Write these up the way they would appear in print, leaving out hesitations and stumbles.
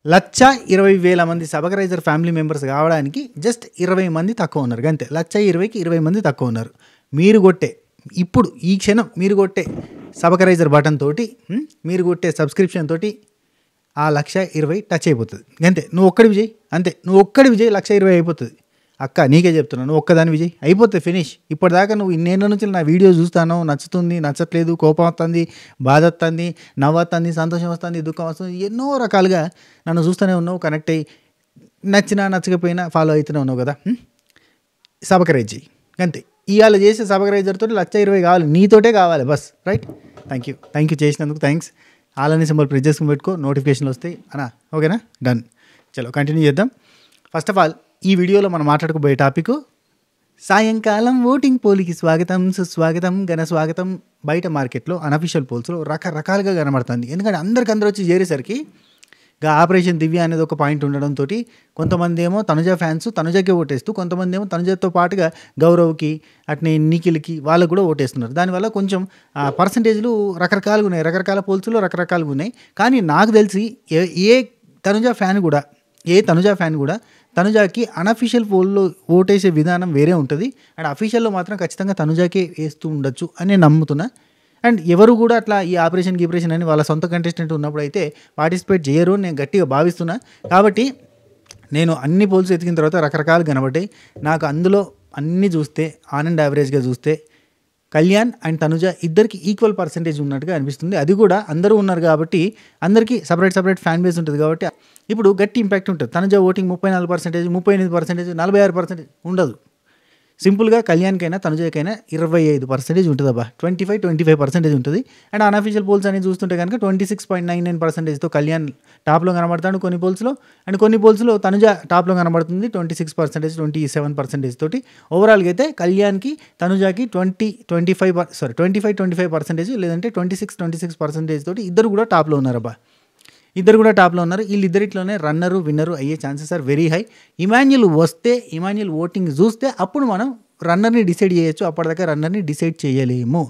1,20,000 మంది subscriber family members కావడానికి just 20 మంది తక్కువ ఉన్నారు గంతే. 1,20,000కి 20 మంది తక్కువ ఉన్నారు. మీరు కొట్టే ఇప్పుడు ఈ క్షణం మీరు కొట్టే సబ్‌స్క్రైబర్ బటన్ తోటి మీరు కొట్టే సబ్స్క్రిప్షన్ తోటి ఆ 1,20,000 టచ్ అయిపోతుంది గంతే. నువ్వు ఒక్కడివి చేయి అంతే. నువ్వు ఒక్కడివి చేయి 1,20,000 అయిపోతుంది. అక్క నీకే చెప్తున్నా, నువ్వు ఒక్కదాని విజయ్ అయిపోతుంది, ఫినిష్. ఇప్పటిదాకా నువ్వు ఇన్నేళ్ళ నుంచి నా వీడియో చూస్తాను, నచ్చుతుంది, నచ్చట్లేదు, కోపం వస్తుంది, బాధ వస్తుంది, నవ్వు వస్తుంది, సంతోషం వస్తుంది, దుఃఖం వస్తుంది, ఎన్నో రకాలుగా నన్ను చూస్తూనే ఉన్నావు, కనెక్ట్ అయ్యి నచ్చినా నచ్చకపోయినా ఫాలో అవుతూనే ఉన్నావు కదా. సబ్‌స్క్రైబ్ చేయి అంతే. ఇవాళ చేసే సబ్‌స్క్రైబర్తో 1,20,000 కావాలి, నీతోటే కావాలి బస్. రైట్, థ్యాంక్ యూ చేసినందుకు థ్యాంక్స్. ఆలని సింబల్ ప్రెస్ చేసుకుని పెట్టుకో, నోటిఫికేషన్లు వస్తాయి అన్నా. ఓకేనా, డన్. చలో కంటిన్యూ చేద్దాం. ఫస్ట్ ఆఫ్ ఆల్ ఈ వీడియోలో మనం మాట్లాడుకోబోయే టాపిక్ సాయంకాలం ఓటింగ్ పోల్కి స్వాగతం, సుస్వాగతం, ఘన స్వాగతం. బయట మార్కెట్లో అనఫిషియల్ పోల్స్లో రకరకాలుగా కనబడుతుంది. ఎందుకంటే అందరు వచ్చి చేరేసరికి ఆపరేషన్ దివ్య అనేది ఒక పాయింట్ ఉండడంతో కొంతమంది ఏమో తనుజ ఫ్యాన్స్ తనుజకే ఓటేస్తూ, కొంతమంది ఏమో తనుజతో పాటుగా గౌరవ్కి అట్నే నిఖిల్కి వాళ్ళకు కూడా ఓటేస్తున్నారు. దానివల్ల కొంచెం పర్సంటేజ్లు రకరకాలుగా ఉన్నాయి, రకరకాల పోల్స్లో రకరకాలుగా ఉన్నాయి. కానీ నాకు తెలిసి ఏ తనుజ ఫ్యాన్ కూడా తనుజాకి అనఫిషియల్ పోల్లో ఓటేసే విధానం వేరే ఉంటుంది. అండ్ అఫీషియల్లో మాత్రం ఖచ్చితంగా తనుజాకే వేస్తూ ఉండొచ్చు అని నేను నమ్ముతున్నా. అండ్ ఎవరు కూడా అట్లా ఈ ఆపరేషన్ అని వాళ్ళ సొంత కంటెస్టెంట్ ఉన్నప్పుడు అయితే పార్టిసిపేట్ చేయరు అని నేను గట్టిగా భావిస్తున్నా. కాబట్టి నేను అన్ని పోల్స్ ఎతికిన తర్వాత రకరకాలు కనబడ్డాయి నాకు. అందులో అన్నీ చూస్తే ఆన్ అండ్ యావరేజ్గా చూస్తే కళ్యాణ్ అండ్ తనుజ ఇద్దరికి ఈక్వల్ పర్సెంటేజ్ ఉన్నట్టుగా అనిపిస్తుంది. అది కూడా అందరూ ఉన్నారు కాబట్టి అందరికీ సపరేట్ ఫ్యాన్ బేస్ ఉంటుంది కాబట్టి ఇప్పుడు గట్టి ఇంపాక్ట్ ఉంటుంది. తనుజ ఓటింగ్ 34%, 38%, 46% ఉండదు. సింపుల్గా కళ్యాణ్కైనా తనుజకైనా 25% ఉంటుంది అబ్బా, 25% ఉంటుంది. అండ్ అన్అఫీషియల్ పోల్స్ అనేది చూస్తుంటే కనుక 26.99%తో కళ్యాణ్ టాప్లో కనబడతాడు కొన్ని పోల్స్లో. అండ్ కొన్ని పోల్స్లో తనుజ టాప్లో కనబడుతుంది 26%, 27% తోటి. ఓవరాల్గా అయితే కళ్యాణ్కి తనుజకి 25% లేదంటే 26% తోటి ఇద్దరు కూడా టాప్లో ఉన్నారబ్బా. వీళ్ళిద్దరిట్లోనే విన్నరు అయ్యే chances are very high. Emmanuel voting చూస్తే అప్పుడు మనం రన్నర్ని డిసైడ్ చేయొచ్చు. అప్పటిదాకా రన్నర్ని డిసైడ్ చేయలేము.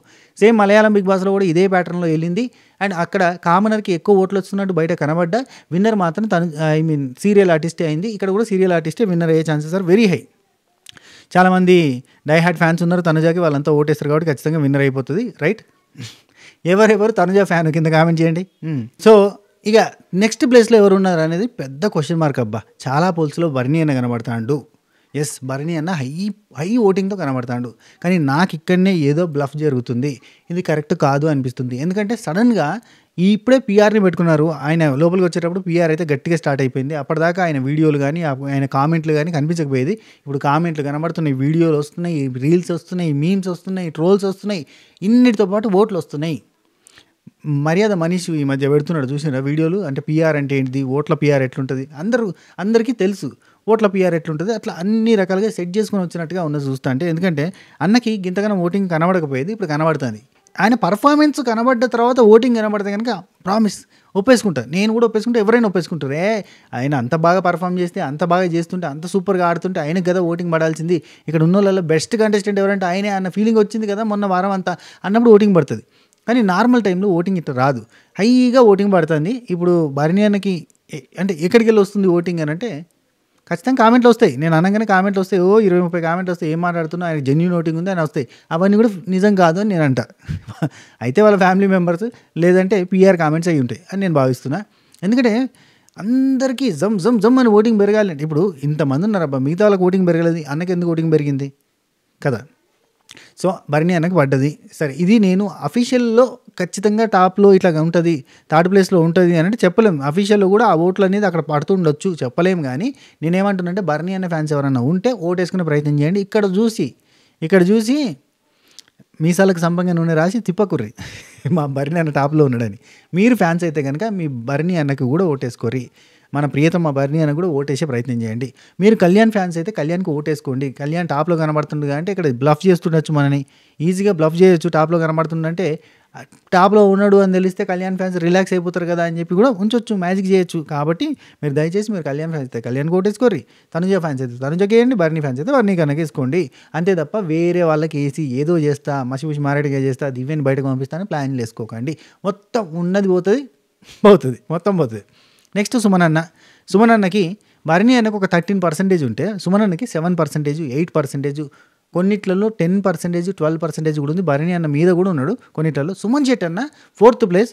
సేమ్ మలయాళం బిగ్ బాస్లో కూడా ఇదే ప్యాటర్న్లో వెళ్ళింది. అండ్ అక్కడ కామనర్కి ఎక్కువ ఓట్లు వస్తున్నట్టు బయట కనబడ్డా విన్నర్ మాత్రం సీరియల్ ఆర్టిస్టే అయింది. ఇక్కడ కూడా సీరియల్ ఆర్టిస్టే విన్నర్ అయ్యే ఛాన్సెస్ ఆర్ వెరీ హై. చాలామంది డై హార్డ్ ఫ్యాన్స్ ఉన్నారు తనుజాకి, వాళ్ళంతా ఓటేస్తారు కాబట్టి ఖచ్చితంగా విన్నర్ అయిపోతుంది. రైట్, ఎవరెవరు తనుజా ఫ్యాన్ కింద కామెంట్ చేయండి. సో ఇక నెక్స్ట్ ప్లేస్లో ఎవరు ఉన్నారు అనేది పెద్ద క్వశ్చన్ మార్క్ అబ్బా. చాలా పోల్స్లో బర్నీ అన్న కనబడతాడు. ఎస్, బర్నీ అన్న హై ఓటింగ్తో కనబడతాడు. కానీ నాకు ఇక్కడనే ఏదో బ్లఫ్ జరుగుతుంది, ఇది కరెక్ట్ కాదు అనిపిస్తుంది. ఎందుకంటే సడన్గా ఇప్పుడే పీఆర్ని పెట్టుకున్నారు. ఆయన లోపలికి వచ్చేటప్పుడు పీఆర్ అయితే గట్టిగా స్టార్ట్ అయిపోయింది. అప్పటిదాకా ఆయన వీడియోలు కానీ ఆయన కామెంట్లు కానీ కనిపించకపోయేది. ఇప్పుడు కామెంట్లు కనబడుతున్నాయి, వీడియోలు వస్తున్నాయి, రీల్స్ వస్తున్నాయి, మీమ్స్ వస్తున్నాయి, ట్రోల్స్ వస్తున్నాయి, ఇన్నిటితో పాటు ఓట్లు వస్తున్నాయి. మర్యాద మనీష్ ఈ మధ్య పెడుతున్నాడు, చూసినారా వీడియోలు? అంటే పీఆర్ అంటే ఏంటిది, ఓట్ల పీఆర్ ఎట్లుంటుంది, అందరికీ తెలుసు ఓట్ల పీఆర్ ఎట్లుంటుంది. అట్లా అన్ని రకాలుగా సెట్ చేసుకొని వచ్చినట్టుగా ఉన్నది చూస్తా. అంటే ఎందుకంటే అన్నకి ఇంతగానో ఓటింగ్ కనబడకపోయేది, ఇప్పుడు కనబడుతుంది. ఆయన పర్ఫార్మెన్స్ కనబడ్డ తర్వాత ఓటింగ్ కనబడితే కనుక ప్రామిస్ ఒప్పేసుకుంటా, నేను కూడా ఒప్పేసుకుంటే ఎవరైనా ఒప్పేసుకుంటారు. ఆయన అంత బాగా పర్ఫామ్ చేస్తే, అంత బాగా చేస్తుంటే, అంత సూపర్గా ఆడుతుంటే ఆయనకు కదా ఓటింగ్ పడాల్సింది. ఇక్కడ ఉన్న వాళ్ళలో బెస్ట్ కంటెస్టెంట్ ఎవరంటే ఆయనే అన్న ఫీలింగ్ వచ్చింది కదా మొన్న వారం అంతా అన్నప్పుడు ఓటింగ్ పడుతుంది. కానీ నార్మల్ టైంలో ఓటింగ్ ఇట్లా రాదు, హైగా ఓటింగ్ పడుతుంది. ఇప్పుడు బర్నీ అన్నకి అంటే ఎక్కడికి వెళ్ళి వస్తుంది ఓటింగ్ అని అంటే ఖచ్చితంగా కామెంట్లు వస్తాయి. నేను అనగానే కామెంట్లు వస్తాయి, 20-30 కామెంట్లు వస్తాయి, ఏం మాట్లాడుతున్నా ఆయన జెన్యూన్ ఓటింగ్ ఉంది అని వస్తాయి. అవన్నీ కూడా నిజం కాదు అని నేను అంట. అయితే వాళ్ళ ఫ్యామిలీ మెంబర్స్ లేదంటే పీఆర్ కామెంట్స్ అయ్యి ఉంటాయి అని నేను భావిస్తున్నా. ఎందుకంటే అందరికీ జమ్ అని ఓటింగ్ పెరగాలంటే ఇప్పుడు ఇంతమంది ఉన్నారబ్బా, మిగతా వాళ్ళకి ఓటింగ్ పెరగలేదు, అన్నకి ఎందుకు ఓటింగ్ పెరిగింది కదా. సో బర్నీ అన్నకు పడ్డది. సరే, ఇది నేను అఫీషియల్లో ఖచ్చితంగా టాప్లో ఇట్లా ఉంటుంది, థర్డ్ ప్లేస్లో ఉంటుంది అని అంటే చెప్పలేము. అఫీషియల్లో కూడా ఆ ఓట్లు అనేది అక్కడ పడుతుండొచ్చు, చెప్పలేము. కానీ నేనేమంటున్నానంటే బర్నీ అన్న ఫ్యాన్స్ ఎవరన్నా ఉంటే ఓటేసుకునే ప్రయత్నం చేయండి. ఇక్కడ చూసి మీసాలకు సంపంగా నూనె రాసి తిప్పకుర్రి మా బర్నీ అన్న టాప్లో ఉన్నాడని. మీరు ఫ్యాన్స్ అయితే కనుక మీ బర్నీ అన్నకి కూడా ఓటేసుకోర్రి. మన ప్రియతమ బర్నీ అన్న కూడా ఓటేసే ప్రయత్నం చేయండి. మీరు కళ్యాణ్ ఫ్యాన్స్ అయితే కళ్యాణ్కి ఓటేసుకోండి. కళ్యాణ్ టాప్లో కనబడుతుంది అంటే ఇక్కడ బ్లఫ్ చేస్తుండొచ్చు, మనని ఈజీగా బ్లఫ్ చేయొచ్చు. టాప్లో కనబడుతుందంటే టాప్లో ఉన్నాడు అని తెలిస్తే కళ్యాణ్ ఫ్యాన్స్ రిలాక్స్ అయిపోతారు కదా అని చెప్పి కూడా ఉంచొచ్చు, మ్యాజిక్ చేయొచ్చు. కాబట్టి మీరు దయచేసి మీరు కళ్యాణ్ ఫ్యాన్స్ అయితే కళ్యాణ్కి ఓటేసుకోర్రి, తనుజ ఫ్యాన్స్ అయితే తనుజకి వేయండి, బర్నీ ఫ్యాన్స్ అయితే బర్నీ కన్నా వేసుకోండి. అంతే తప్ప వేరే వాళ్ళకి వేసి ఏదో చేస్తా, మసి మారేడుగా చేస్తా, దివ్యని బయటకు పంపిస్తాను ప్లాన్లు వేసుకోకండి. మొత్తం ఉన్నది పోతుంది, మొత్తం పోతుంది. నెక్స్ట్ సుమన్ అన్నకి భరణి అన్నకు ఒక 13% ఉంటే సుమన్ అన్నకి 7%, 8%, కొన్నిట్లలో 10%, 12% కూడా ఉంది. భరణి అన్న మీద కూడా ఉన్నాడు కొన్నిట్లలో. సుమన్ శెట్టి అన్న 4th ప్లేస్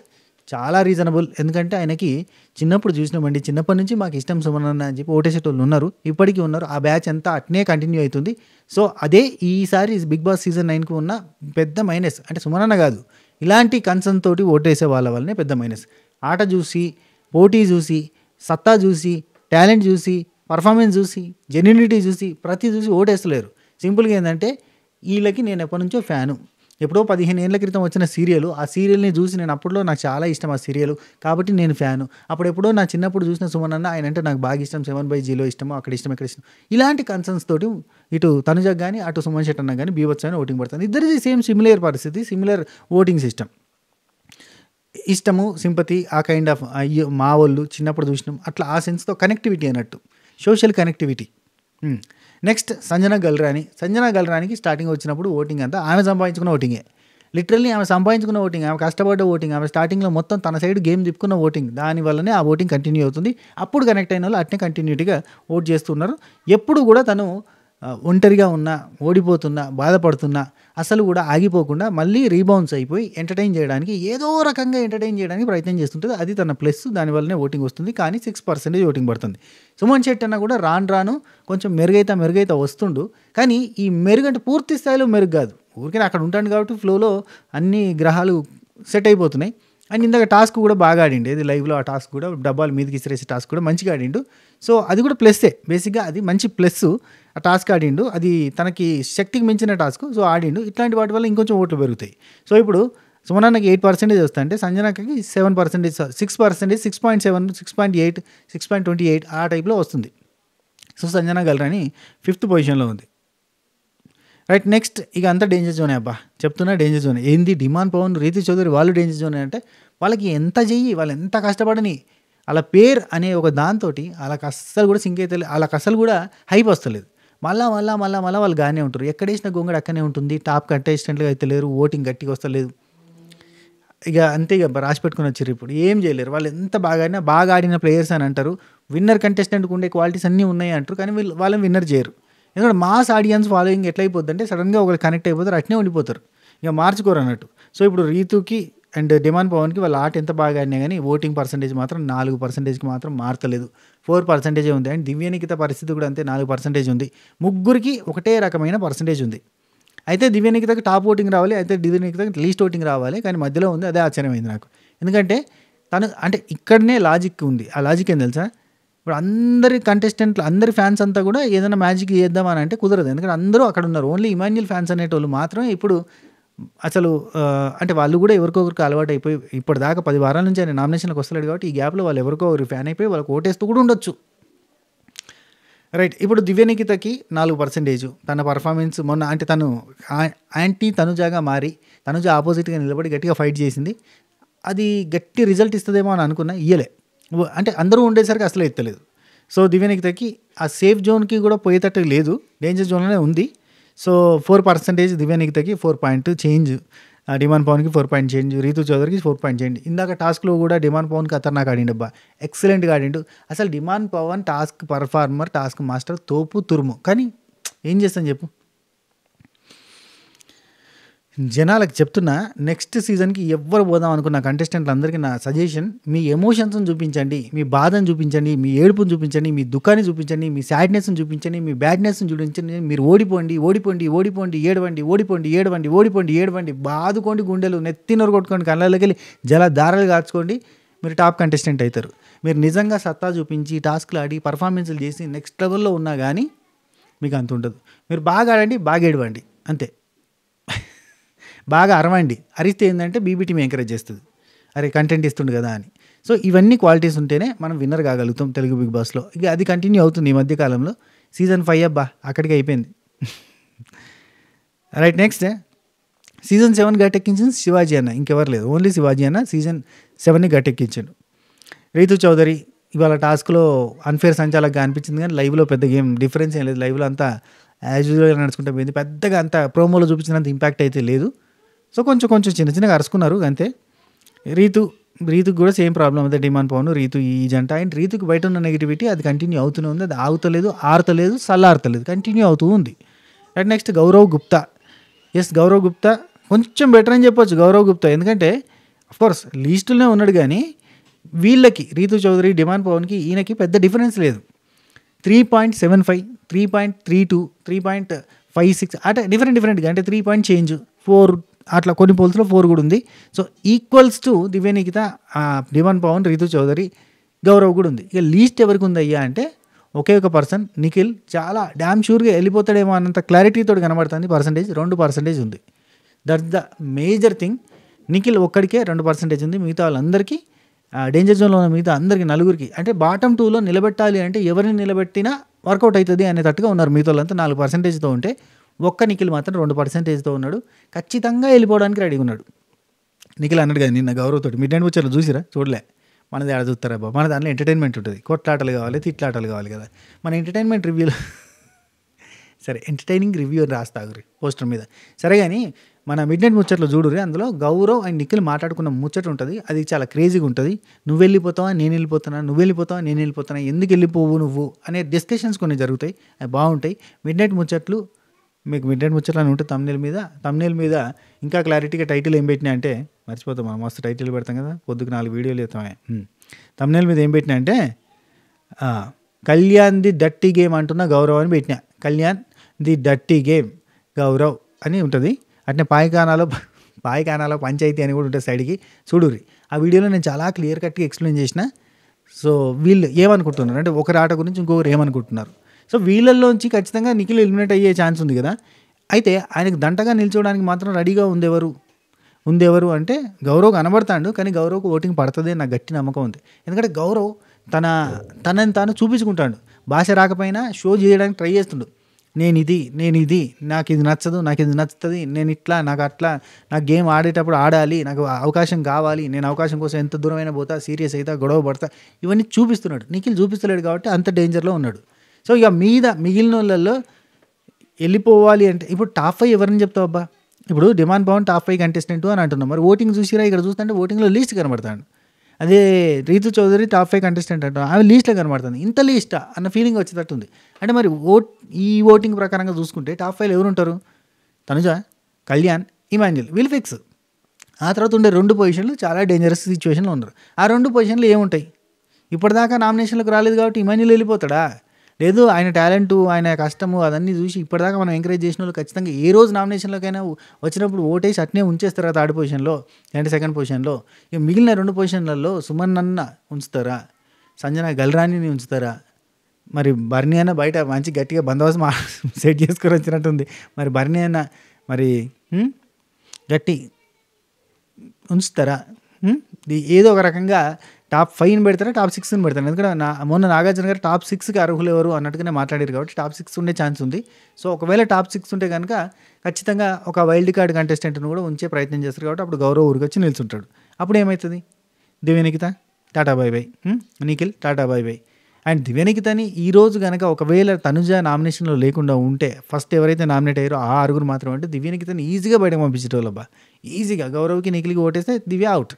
చాలా రీజనబుల్. ఎందుకంటే ఆయనకి చిన్నప్పుడు చూసినామండి, చిన్నప్పటి నుంచి మాకు ఇష్టం సుమన్ అన్న అని చెప్పి ఓటేసేటోళ్ళు ఉన్నారు, ఇప్పటికీ ఉన్నారు. ఆ బ్యాచ్ అంతా అట్నే కంటిన్యూ అవుతుంది. సో అదే ఈసారి బిగ్ బాస్ సీజన్ 9కు ఉన్న పెద్ద మైనస్. అంటే సుమన్ అన్న కాదు, ఇలాంటి కన్సర్న్ తోటి ఓటేసే వాళ్ళ వల్లనే పెద్ద మైనస్. ఆట చూసి, పోటీ చూసి, సత్తా చూసి, టాలెంట్ చూసి, పర్ఫార్మెన్స్ చూసి, జెన్యూనిటీ చూసి, ప్రతి చూసి ఓటేస్తలేరు. సింపుల్గా ఏంటంటే వీళ్ళకి నేను ఎప్పటి నుంచో ఫ్యాను. ఎప్పుడో 15 ఏళ్ల క్రితం వచ్చిన సీరియల్, ఆ సీరియల్ని చూసి నేను అప్పట్లో నాకు చాలా ఇష్టం ఆ సీరియల్, కాబట్టి నేను ఫ్యాను. అప్పుడెప్పుడో నా చిన్నప్పుడు చూసిన సుమన్ అన్న, ఆయన అంటే నాకు బాగా ఇష్టం, 7/Gలో ఇష్టము, అక్కడ ఇష్టం, ఇక్కడ ఇష్టం. ఇలాంటి కన్సర్న్స్ తోటి ఇటు తనుజకు కానీ అటు సుమన్ శెట్టి అన్న కానీ బీభత్సమైన ఓటింగ్ పడుతుంది. ఇద్దరిది సేమ్ సిమిలర్ పరిస్థితి, సిమిలర్ ఓటింగ్ సిస్టమ్. ఇష్టము, సింపతి, ఆ కైండ్ ఆఫ్ అయ్యో మా వాళ్ళు చిన్నప్పుడు చూసినాం అట్లా ఆ సెన్స్తో కనెక్టివిటీ అన్నట్టు, సోషల్ కనెక్టివిటీ. నెక్స్ట్ సంజన గల్రానికి స్టార్టింగ్ వచ్చినప్పుడు ఓటింగ్ అంతా ఆమె సంపాదించుకున్న ఓటింగే. లిటరల్లీ ఆమె సంపాదించుకున్న ఓటింగ్, ఆమె కష్టపడ్డ ఓటింగ్, ఆమె స్టార్టింగ్లో మొత్తం తన సైడ్ గేమ్ తిప్పుకున్న ఓటింగ్, దానివల్లనే ఆ ఓటింగ్ కంటిన్యూ అవుతుంది. అప్పుడు కనెక్ట్ అయిన వాళ్ళు అట్నే కంటిన్యూటీగా ఓట్ చేస్తున్నారు. ఎప్పుడు కూడా తను ఒంటరిగా ఉన్నా, ఓడిపోతున్నా, బాధపడుతున్నా అసలు కూడా ఆగిపోకుండా మళ్ళీ రీబౌన్స్ అయిపోయి ఎంటర్టైన్ చేయడానికి, ఏదో రకంగా ఎంటర్టైన్ చేయడానికి ప్రయత్నం చేస్తుంటుంది. అది తన ప్లస్, దానివల్లనే ఓటింగ్ వస్తుంది. కానీ 6% ఓటింగ్ పడుతుంది. సుమన్ శెట్టి అన్న కూడా రాను కొంచెం మెరుగైతే వస్తుండు. కానీ ఈ మెరుగు అంటే పూర్తి స్థాయిలో మెరుగు కాదు, ఊరికే అక్కడ ఉంటాను కాబట్టి ఫ్లోలో అన్ని గ్రహాలు సెట్ అయిపోతున్నాయి. అండ్ ఇందాక టాస్క్ కూడా బాగా ఆడిండు, ఇది లైవ్లో ఆ టాస్క్ కూడా, డబ్బాలు మీదకి ఇసిరేసే టాస్క్ కూడా మంచిగా ఆడిండు. సో అది కూడా ప్లస్సే, బేసిక్గా అది మంచి ప్లస్. ఆ టాస్క్ ఆడిండు, అది తనకి శక్తికి మించిన టాస్క్, సో ఆడిండు. ఇట్లాంటి వాటి వల్ల ఇంకొంచెం ఓట్లు పెరుగుతాయి. సో ఇప్పుడు సుమనన్నకి 8% వస్తాయంటే సంజనకి 7%, 6%, 6.7, 6.8, 6.28 ఆ టైప్లో వస్తుంది. సో సంజన గల్రాని 5th పొజిషన్లో ఉంది. రైట్, నెక్స్ట్ ఇక అంతా డేంజర్ జోనే. అబ్బా చెప్తున్నా డేంజర్ జోనే. ఏంది డిమాండ్ పవన్, రీతు చౌదరి వాళ్ళు డేంజర్ జోనే అంటే వాళ్ళకి ఎంత చెయ్యి, వాళ్ళు ఎంత కష్టపడని, వాళ్ళ పేరు అనే ఒక దాంతో వాళ్ళకి అస్సలు కూడా సింక్ అయితే, వాళ్ళకి అస్సలు కూడా హైప్ వస్తలేదు. మళ్ళా వాళ్ళు గానే ఉంటారు. ఎక్కడేసిన గొంగడు అక్కనే ఉంటుంది. టాప్ కంటెస్టెంట్లుగా అయితే లేరు, ఓటింగ్ గట్టిగా వస్తలేదు. ఇక అంతే, ఇక రాసి పెట్టుకుని వచ్చారు. ఇప్పుడు ఏం చేయలేరు. వాళ్ళు ఎంత బాగా ఆడిన ప్లేయర్స్ అని అంటారు. విన్నర్ కంటెస్టెంట్కి ఉండే క్వాలిటీస్ అన్నీ ఉన్నాయి అంటారు, కానీ వాళ్ళని విన్నర్ చేయరు. ఎందుకంటే మాస్ ఆడియన్స్ ఫాలోయింగ్ ఎట్లా అయిపోద్ది అంటే సడన్గా ఒకరు కనెక్ట్ అయిపోతారు, అట్నే ఉండిపోతారు, ఇక మార్చుకోరు అన్నట్టు. సో ఇప్పుడు రీతుకి అండ్ డిమాండ్ పవన్కి వాళ్ళ ఆట ఎంత బాగా ఆడినా కానీ ఓటింగ్ పర్సంటేజ్ మాత్రం 4%కి మాత్రం మారతలేదు, 4% ఉంది. అండ్ దివ్యనికిత పరిస్థితి కూడా అంతే, 4% ఉంది. ముగ్గురికి ఒకటే రకమైన పర్సంటేజ్ ఉంది. అయితే దివ్యనికితకి టాప్ ఓటింగ్ రావాలి, అయితే దివ్యనికితకి లీస్ట్ ఓటింగ్ రావాలి, కానీ మధ్యలో ఉంది. అదే ఆశ్చర్యమైంది నాకు. ఎందుకంటే తను అంటే ఇక్కడనే లాజిక్ ఉంది. ఆ లాజిక్ ఏం తెలుసా, ఇప్పుడు అందరి కంటెస్టెంట్లు, అందరి ఫ్యాన్స్ అంతా కూడా ఏదైనా మ్యాజిక్ చేద్దామని అంటే కుదరదు. ఎందుకంటే అందరూ అక్కడ ఉన్నారు. ఓన్లీ ఇమాన్యుల్ ఫ్యాన్స్ అనేటోళ్ళు మాత్రమే ఇప్పుడు అసలు అంటే వాళ్ళు కూడా ఎవరికొకరికి అలవాటు అయిపోయి ఇప్పటిదాకా 10 వారాల నుంచి ఆయన నామినేషన్లకు వస్తలేడు కాబట్టి ఈ గ్యాప్లో వాళ్ళు ఎవరికో ఒకరు ఫ్యాన్ అయిపోయి వాళ్ళకి ఓటేస్తూ కూడా ఉండొచ్చు. రైట్, ఇప్పుడు దివ్యనికితకి 4%. తన పర్ఫార్మెన్స్ మొన్న అంటే తను యాంటీ తనుజాగా మారి తనుజ ఆపోజిట్గా నిలబడి గట్టిగా ఫైట్ చేసింది. అది గట్టి రిజల్ట్ ఇస్తుందేమో అని అనుకున్నా, ఇయ్యలే. అంటే అందరూ ఉండేసరికి అసలు ఎత్తలేదు. సో దివ్యనికితకి ఆ సేఫ్ జోన్కి కూడా పోయేటట్టు లేదు, డేంజర్ జోన్లోనే ఉంది. సో 4% దివ్యనికితకి 4 పాయింట్ చేంజ్, డిమాండ్ పవన్కి 4 పాయింట్ చేంజ్, రీతు చౌదరికి 4 పాయింట్ చేంజ్. ఇందాక టాస్క్లో కూడా డిమాండ్ పవన్కి ఖతర్నాక్ ఆడిండు. అబ్బా ఎక్సలెంట్గా ఆడిండు. అసలు Demon Pavan task performer, task master, తోపు తురుము. కానీ ఏం చేస్తాను చెప్పు, జనాలకు చెప్తున్నా, నెక్స్ట్ సీజన్కి ఎవ్వరు పోదాం అనుకున్న కంటెస్టెంట్లు అందరికీ నా సజెషన్, మీ ఎమోషన్స్ని చూపించండి, మీ బాధను చూపించండి, మీ ఏడుపుని చూపించండి, మీ దుఃఖాన్ని చూపించండి, మీ సాడ్నెస్ని చూపించండి, మీ బ్యాడ్నెస్ని చూపించండి. మీరు ఓడిపోండి, ఏడవండి, బాదుకోండి, గుండెలు నెత్తినొరు కొట్టుకోండి, కళ్ళలోకి వెళ్ళి జలధారలు కాచుకోండి. మీరు టాప్ కంటెస్టెంట్ అవుతారు. మీరు నిజంగా సత్తా చూపించి టాస్క్లు ఆడి పర్ఫార్మెన్స్లు చేసి నెక్స్ట్ లెవెల్లో ఉన్నా కానీ మీకు అంత ఉండదు. మీరు బాగా ఆడండి, బాగా ఏడవండి, అంతే. బాగా అరవండి, అరిస్తే ఏంటంటే బీబీటీని ఎంకరేజ్ చేస్తుంది, అరే కంటెంట్ ఇస్తుండు కదా అని. సో ఇవన్నీ క్వాలిటీస్ ఉంటేనే మనం విన్నర్ కాగలుగుతాం తెలుగు బిగ్ బాస్లో. ఇక అది కంటిన్యూ అవుతుంది ఈ మధ్యకాలంలో. సీజన్ 5 అబ్బా అక్కడికి అయిపోయింది. రైట్, నెక్స్ట్ సీజన్ 7 గట్టెక్కించింది శివాజీ అన్న, ఇంకెవరు లేదు, ఓన్లీ శివాజీ అన్న సీజన్ 7ని గట్టెక్కించాడు. రీతు చౌదరి ఇవాళ టాస్క్లో అన్ఫేర్ సంచాలకుగా అనిపించింది, కానీ లైవ్లో పెద్ద గేమ్ డిఫరెన్స్ ఏం లేదు. లైవ్లో అంతా యాజ్ యూజువల్గా నడుచుకుంటే పోయింది, పెద్దగా అంత ప్రోమోలో చూపించినంత ఇంపాక్ట్ అయితే లేదు. సో కొంచెం చిన్నగా అరుచుకున్నారు అంతే. రీతు రీతుకి కూడా సేమ్ ప్రాబ్లం అదే డిమాండ్ పవన్ రీతు ఈ జంట అండ్ రీతుకి బయట ఉన్న నెగిటివిటీ అది కంటిన్యూ అవుతూనే ఉంది. అది ఆగుతలేదు, ఆరుతలేదు, చల్లారుతలేదు, కంటిన్యూ అవుతూ ఉంది. And next Gaurav Gupta. Yes, Gaurav Gupta కొంచెం బెటర్ అని చెప్పొచ్చు. గౌరవ్ గుప్తా ఎందుకంటే అఫ్కోర్స్ లీస్టులోనే ఉన్నాడు, కానీ వీళ్ళకి రీతు చౌదరి, డిమాండ్ పవన్కి ఈయనకి పెద్ద డిఫరెన్స్ లేదు. 3.75, 3.32, 3.56 అట్లా డిఫరెంట్గా అంటే 3 పాయింట్ చేంజ్, 4 అట్లా కొన్ని పోల్స్లో 4 కూడా ఉంది. So equals to Divya Nikhita, Demon Pavan, Rithu Chowdary, Gaurav కూడా ఉంది. ఇక లీస్ట్ ఎవరికి ఉంది అయ్యా అంటే ఒకే ఒక పర్సన్ నిఖిల్. చాలా డ్యామ్ షూర్గా వెళ్ళిపోతాడేమో అన్నంత క్లారిటీతో కనబడుతుంది. 2% ఉంది. That's the major thing. Nikhil ఒక్కడికే 2% ఉంది. మిగతా వాళ్ళందరికీ డేంజర్ జోన్లో ఉన్న మిగతా అందరికీ, నలుగురికి అంటే బాటమ్ 2లో నిలబెట్టాలి అంటే ఎవరిని నిలబెట్టినా వర్కౌట్ అవుతుంది అనేటట్టుగా ఉన్నారు. మిగతా వాళ్ళంతా 4%తో ఉంటే ఒక్క నిఖిల్ మాత్రం 2%తో ఉన్నాడు. ఖచ్చితంగా వెళ్ళిపోవడానికి రెడీగా ఉన్నాడు. నిఖిల్ అన్నాడు కదా నిన్న గౌరవ్తోటి మిడ్ నైట్ ముచ్చట్లు చూసిరా? చూడలే. మనది ఆడ చూస్తారా బాబు, మన దాంట్లో ఎంటర్టైన్మెంట్ ఉంటుంది. కొట్లాటలు కావాలి, తిట్లాటలు కావాలి కదా. మన ఎంటర్టైన్మెంట్ రివ్యూలో సరే ఎంటర్టైనింగ్ రివ్యూ అని రాస్తాగురి పోస్టర్ మీద. సరే కానీ మన మిడ్ నైట్ ముచ్చట్లు చూడురి, అందులో గౌరవ్ అండ్ నిఖిల్ మాట్లాడుకున్న ముచ్చట ఉంటుంది. అది చాలా క్రేజీగా ఉంటుంది. నువ్వు వెళ్ళిపోతావా, నేను వెళ్ళిపోతున్నా, నువ్వు వెళ్ళిపోతావా, నేను వెళ్ళిపోతున్నా, ఎందుకు వెళ్ళిపోవు నువ్వు అనే డిస్కషన్స్ కొన్ని జరుగుతాయి. అవి బాగుంటాయి. మిడ్ నైట్ ముచ్చట్లు మీకు మిడ్ నైట్ ముచ్చట్లు అని ఉంటుంది తమ్నేల్ మీద ఇంకా క్లారిటీగా టైటిల్ ఏం పెట్టినా అంటే మర్చిపోతాం. మనం మస్తు టైటిల్ పెడతాం కదా, పొద్దుకు 4 వీడియోలు వేస్తామే. తమ్నేల్ మీద ఏం పెట్టినా అంటే కళ్యాణ్ ది డర్టీ గేమ్ అంటున్న గౌరవ్ అని పెట్టినా. Kalyan the dirty game Gaurav అని ఉంటుంది. అట్నే పాయకానాలో పంచాయతీ అని కూడా ఉంటుంది సైడ్కి, చూడుర్రి. ఆ వీడియోలో నేను చాలా క్లియర్ కట్గా ఎక్స్ప్లెయిన్ చేసిన. సో వీళ్ళు ఏమనుకుంటున్నారు అంటే ఒకరి ఆట గురించి ఇంకొకరు ఏమనుకుంటున్నారు. సో వీళ్ళల్లోంచి ఖచ్చితంగా నిఖిల్ ఎలిమినేట్ అయ్యే ఛాన్స్ ఉంది కదా. అయితే ఆయనకు దంటగా నిల్చోవడానికి మాత్రం రెడీగా ఉందెవరు అంటే గౌరవ్ కనబడతాడు, కానీ గౌరవ్కు ఓటింగ్ పడుతుంది నాకు గట్టి నమ్మకం ఉంది. ఎందుకంటే గౌరవ్ తనని తాను చూపించుకుంటాడు. భాష రాకపోయినా షో చేయడానికి ట్రై చేస్తుండు. నేను ఇది నాకు ఇది నచ్చదు, నాకు ఇది నచ్చుతుంది, నేను ఇట్లా, నాకు అట్లా, నాకు గేమ్ ఆడేటప్పుడు ఆడాలి, నాకు అవకాశం కావాలి, నేను అవకాశం కోసం ఎంత దూరమైనా పోతా, సీరియస్ అవుతా, గొడవ పడతా, ఇవన్నీ చూపిస్తున్నాడు. నిఖిల్ చూపిస్తలేడు కాబట్టి అంత డేంజర్లో ఉన్నాడు. సో ఇక మిగిలిన వాళ్ళల్లో వెళ్ళిపోవాలి అంటే ఇప్పుడు టాప్ 5 ఎవరిని చెప్తావు అబ్బా? ఇప్పుడు డిమాండ్ పవన్ టాప్ 5 కంటెస్టెంట్ అని అంటున్నాం. మరి ఓటింగ్ చూసిరా? ఇక్కడ చూస్తుంటే ఓటింగ్లో లీస్ట్ కనబడతాడు. అదే రీతు చౌదరి టాప్ 5 కంటెస్టెంట్ అంటారు, ఆమె లీస్ట్లో కనబడుతుంది. ఇంత లీస్టా అన్న ఫీలింగ్ వచ్చేటట్టుంది. అంటే మరి ఈ ఓటింగ్ ప్రకారంగా చూసుకుంటే టాప్ 5 ఎవరు ఉంటారు? తనుజ, కళ్యాణ్, ఇమాన్యుల్, వీళ్ళు ఫిక్స్. ఆ తర్వాత ఉండే 2 పొజిషన్లు చాలా డేంజరస్ సిచ్యువేషన్లో ఉన్నారు. ఆ 2 పొజిషన్లు ఏముంటాయి? ఇప్పటిదాకా నామినేషన్లకు రాలేదు కాబట్టి ఇమాన్యుల్ వెళ్ళిపోతాడా? లేదు, ఆయన టాలెంటు, ఆయన కష్టము అదన్నీ చూసి ఇప్పటిదాకా మనం ఎంకరేజ్ చేసిన వాళ్ళు ఖచ్చితంగా ఏ రోజు నామినేషన్లోకైనా వచ్చినప్పుడు ఓటేసి అట్నే ఉంచేస్తారా 3rd పొజిషన్లో, అంటే 2nd పొజిషన్లో. ఇక మిగిలిన 2 పొజిషన్లలో సుమన్ అన్న ఉంచుతారా, సంజన గల్రాణిని ఉంచుతారా? మరి బర్నీ అన్న బయట మంచి గట్టిగా బందోబస్తు సెట్ చేసుకొని వచ్చినట్టుంది. మరి బర్నీ అన్న మరి గట్టి ఉంచుతారా? ఏదో ఒక రకంగా టాప్ 5 పెడతారా, టాప్ 6 పెడతారు? ఎందుకంటే మొన్న నాగార్జున గారు టాప్ 6కి అర్హులు ఎవరు అన్నట్టుగానే మాట్లాడారు కాబట్టి టాప్ 6 ఉండే ఛాన్స్ ఉంది. సో ఒకవేళ టాప్ 6 ఉంటే కనుక ఖచ్చితంగా ఒక వైల్డ్ కార్డ్ కంటెస్టెంట్ను కూడా ఉంచే ప్రయత్నం చేస్తారు కాబట్టి అప్పుడు గౌరవ్ ఊరికొచ్చి నిల్చుంటాడు. అప్పుడు ఏమవుతుంది? దివ్య నిఖిత టాటా బై బై, నిఖిల్ టాటా బై బై. అండ్ దివ్య నిఖితని ఈరోజు కనుక ఒకవేళ తనుజ నామినేషన్లో లేకుండా ఉంటే ఫస్ట్ ఎవరైతే నామినేట్ అయ్యారో ఆ 6 మాత్రం అంటే దివ్య నిఖితని ఈజీగా బయటకు పంపించేటోళ్ళబ్బా. ఈజీగా గౌరవ్కి నిఖిల్కి ఓటేస్తే దివ్య అవుట్.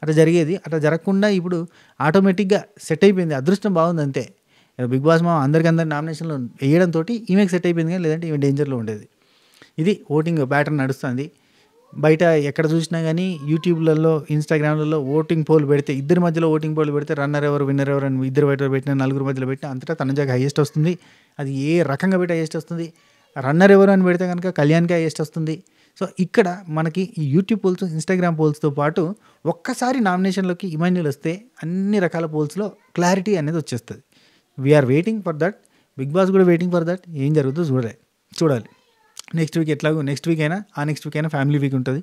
అట్లా జరిగేది. అట్లా జరగకుండా ఇప్పుడు ఆటోమేటిక్గా సెట్ అయిపోయింది. అదృష్టం బాగుంది అంతే. బిగ్ బాస్ మా అందరి నామినేషన్లో వేయడంతో ఈమెకి సెట్ అయిపోయింది, కానీ లేదంటే ఈమె డేంజర్లో ఉండేది. ఇది ఓటింగ్ ప్యాటర్న్ నడుస్తుంది. బయట ఎక్కడ చూసినా కానీ యూట్యూబ్లలో, ఇన్స్టాగ్రామ్లలో ఓటింగ్ పోల్ పెడితే, ఇద్దరి మధ్యలో ఓటింగ్ పోల్ పెడితే రన్నర్ ఎవరు, విన్నర్ ఎవరు అని ఇద్దరు బయట పెట్టిన, 4 మధ్యలో పెట్టిన అంతటా తనుజాకి హైయెస్ట్ వస్తుంది. అది ఏ రకంగా పెట్టి హైయెస్ట్ వస్తుంది. రన్నర్ ఎవరు అని పెడితే కనుక కళ్యాణ్కి హైయెస్ట్ వస్తుంది. సో ఇక్కడ మనకి ఈ యూట్యూబ్ పోల్స్, ఇన్స్టాగ్రామ్ పోల్స్తో పాటు ఒక్కసారి నామినేషన్లోకి ఇమాన్యుల్ వస్తే అన్ని రకాల పోల్స్లో క్లారిటీ అనేది వచ్చేస్తుంది. We're waiting for that. Bigg Boss కూడా వెయిటింగ్ ఫర్ దట్. ఏం జరుగుతుందో చూడాలి. నెక్స్ట్ వీక్ ఎట్లాగో నెక్స్ట్ వీక్ అయినా ఫ్యామిలీ వీక్ ఉంటుంది.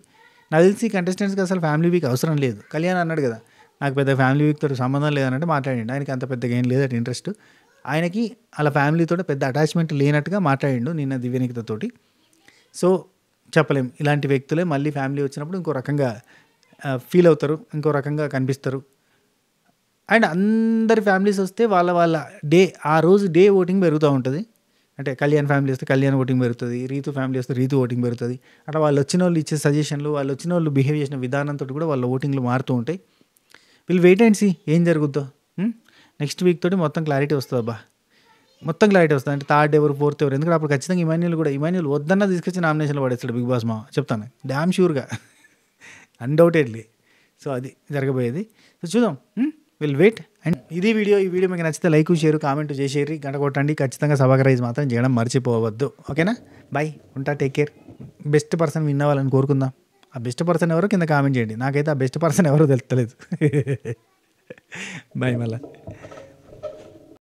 నాకు తెలిసి కంటెస్టెంట్స్కి అసలు ఫ్యామిలీ వీక్ అవసరం లేదు. కళ్యాణ్ అన్నాడు కదా, నాకు పెద్ద ఫ్యామిలీ వీక్తో సంబంధం లేదనంటే మాట్లాడిండు. ఆయనకి అంత పెద్దగా ఏం లేదట ఇంట్రెస్ట్. ఆయనకి అలా ఫ్యామిలీతో పెద్ద అటాచ్మెంట్ లేనట్టుగా మాట్లాడిండు నిన్న దివ్య నిఖితతోటి. సో చెప్పలేం, ఇలాంటి వ్యక్తులే మళ్ళీ ఫ్యామిలీ వచ్చినప్పుడు ఇంకో రకంగా ఫీల్ అవుతారు, ఇంకో రకంగా కనిపిస్తారు. అండ్ అందరి ఫ్యామిలీస్ వస్తే వాళ్ళ ఆ రోజు ఓటింగ్ పెరుగుతూ ఉంటుంది. అంటే కళ్యాణ్ ఫ్యామిలీ వస్తే కళ్యాణ్ ఓటింగ్ పెరుగుతుంది, రీతు ఫ్యామిలీ వస్తే రీతు ఓటింగ్ పెరుగుతుంది. అట్లా వాళ్ళు వచ్చిన వాళ్ళు ఇచ్చే సజెషన్లు, వాళ్ళు వచ్చిన వాళ్ళు బిహేవ్ చేసిన విధానంతో కూడా వాళ్ళ ఓటింగ్లు మారుతూ ఉంటాయి. విల్ వెయిట్ అండ్ సీ ఏం జరుగుద్దో. నెక్స్ట్ వీక్ తోటి మొత్తం క్లారిటీ వస్తుంది అబ్బా, మొత్తం క్లారిటీ వస్తుంది. అంటే థర్డ్ ఎవరు, ఫోర్త్ ఎవరు, ఎందుకంటే అప్పుడు ఖచ్చితంగా ఇమాన్యుల్ వద్దన్నా తీసుకొచ్చి నామినేషన్లో పడేస్తాడు బిగ్ బాస్ మా, చెప్తాను డ్యామ్ షూర్గా, అన్డౌటెడ్లీ. సో అది జరగబోయేది. సో చూద్దాం, విల్ వెయిట్. అండ్ ఇది వీడియో. ఈ వీడియో మీకు నచ్చితే లైక్, షేర్, కామెంట్ చేసేరి, గంట కొట్టండి. ఖచ్చితంగా సబ్స్క్రైబ్ మాత్రం చేయడం మర్చిపోవద్దు. ఓకేనా, బాయ్, ఉంటా, take care. Best person win అవ్వాలని కోరుకుందాం. ఆ బెస్ట్ పర్సన్ ఎవరో కింద కామెంట్ చేయండి. నాకైతే ఆ బెస్ట్ పర్సన్ ఎవరో తెలుస్తలేదు. బాయ్ మళ్ళీ.